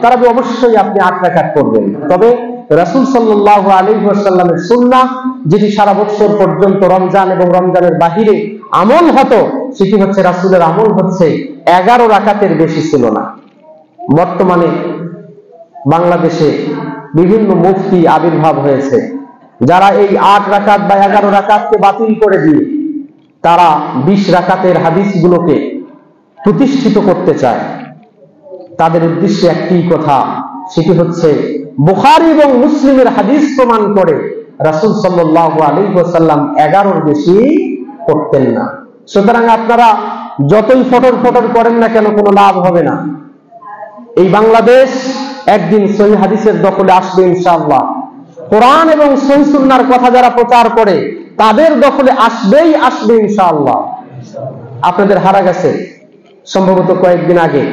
তারাবি অবশ্যই আপনি 8 রাকাত করবেন। তবে রাসূল সাল্লাল্লাহু আলাইহি ওয়াসাল্লামের সুন্নাহ যেটি সারা বছর পর্যন্ত রমজান এবং রমজানের বাহিরে আমল হতো, সেটি হচ্ছে রাসূলের আমল হচ্ছে 11 রাকাতের বেশি ছিল না। বর্তমানে বাংলাদেশে বিভিন্ন মুফতি আবির্ভাব হয়েছে, যারা এই 8 রাকাত বা 11 রাকাতকে বাতিল করে দিয়ে তারা 20 রাকাতের হাদিসগুলোকে প্রতিষ্ঠিত করতে চায়। তাদের উদ্দেশ্যে একটি কথা, সেটি হচ্ছে বুখারী এবং মুসলিমের হাদিস প্রমাণ করে রাসূল সাল্লাল্লাহু আলাইহি ওয়াসাল্লাম 11-র বেশি করতেন না। সুতরাং আপনারা যতই ফটর ফটর করেন না কেন, কোনো লাভ হবে না। এই বাংলাদেশ একদিন সহিহ হাদিসের দখলে আসবে ইনশাআল্লাহ। কোরআন এবং সহিহ সুন্নাহর কথা যারা প্রচার করে তাদের দখলে আসবেই আসবে ইনশাআল্লাহ। আপনাদের হারা গেছে সম্ভবত কয়েকদিন আগে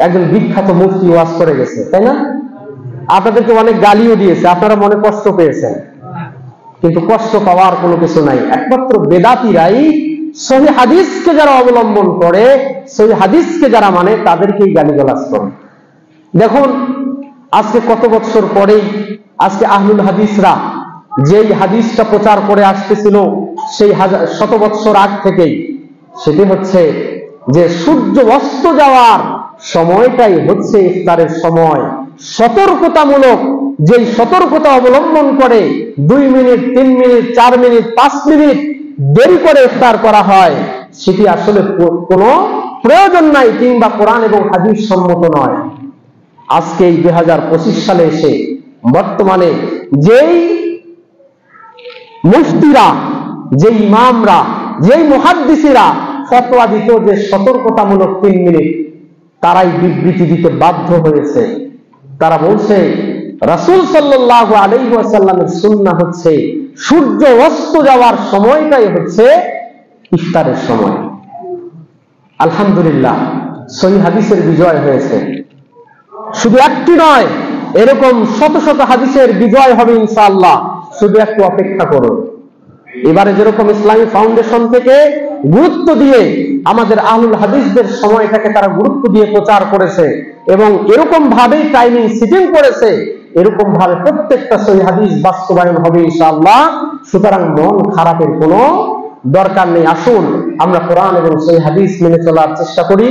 একজন বিখ্যাত মুফতি ওয়াজ করে গেছে, তাই না? আপনাদেরকে অনেক গালিও দিয়েছে, আপনারা মনে কষ্ট পেয়েছেন, কিন্তু কষ্ট পাওয়ার কোনো কিছু নাই। একমাত্র বেদাতীরাই সহিহ হাদিসকে যারা অবলম্বন করে, সহিহ হাদিসকে যারা মানে, তাদেরকেই গালিগালাজ করে। দেখুন আজকে কত বছর পরেই আজকে আহলুল হাদিসরা যেই হাদিসটা প্রচার করে আসতেছিল সেই শত বছর আগ থেকেই, সেটি হচ্ছে যে সূর্য অস্ত যাওয়ার সময়টাই হচ্ছে ইফতারের সময়। সতর্কতামূলক যেই সতর্কতা অবলম্বন করে 2 মিনিট 3 মিনিট 4 মিনিট 5 মিনিট দেরি করে ইফতার করা হয়, সেটি আসলে কোনো প্রয়োজন নাই কিংবা কোরআন এবং হাদিস সম্মত নয়। আজকে এই 2025 সালে এসে বর্তমানে যেই মুফতিরা, যেই ইমামরা, যেই মুহাদ্দিসিরা ফতোয়া দিত যে সতর্কতামূলক 3 মিনিট, তারাই বিবৃতি দিতে বাধ্য হয়েছে। তারা বলছে রাসূল সাল্লাল্লাহু আলাইহি ওয়াসাল্লামের সুন্নাহ হচ্ছে সূর্য অস্ত যাওয়ার সময়টাই হচ্ছে ইফতারের সময়। আলহামদুলিল্লাহ, সহিহ হাদিসের বিজয় হয়েছে। শুধু একটি নয়, এরকম শত শত হাদিসের বিজয় হবে ইনশাআল্লাহ। শুধু একটু অপেক্ষা করুন। এবারে যেরকম ইসলামী ফাউন্ডেশন থেকে গুরুত্ব দিয়ে আমাদের আহলুল হাদিসদের সময়টাকে তারা গুরুত্ব দিয়ে প্রচার করেছে এবং এরকম ভাবেই টাইমিং সিটিং করেছে, এরকম ভাবে প্রত্যেকটা সহিহ হাদিস বাস্তবায়ন হবে ইনশাআল্লাহ। সুতরাং মন খারাপের কোনো দরকার নেই। আসুন আমরা কোরআন এবং সহিহ হাদিস মেনে চলার চেষ্টা করি।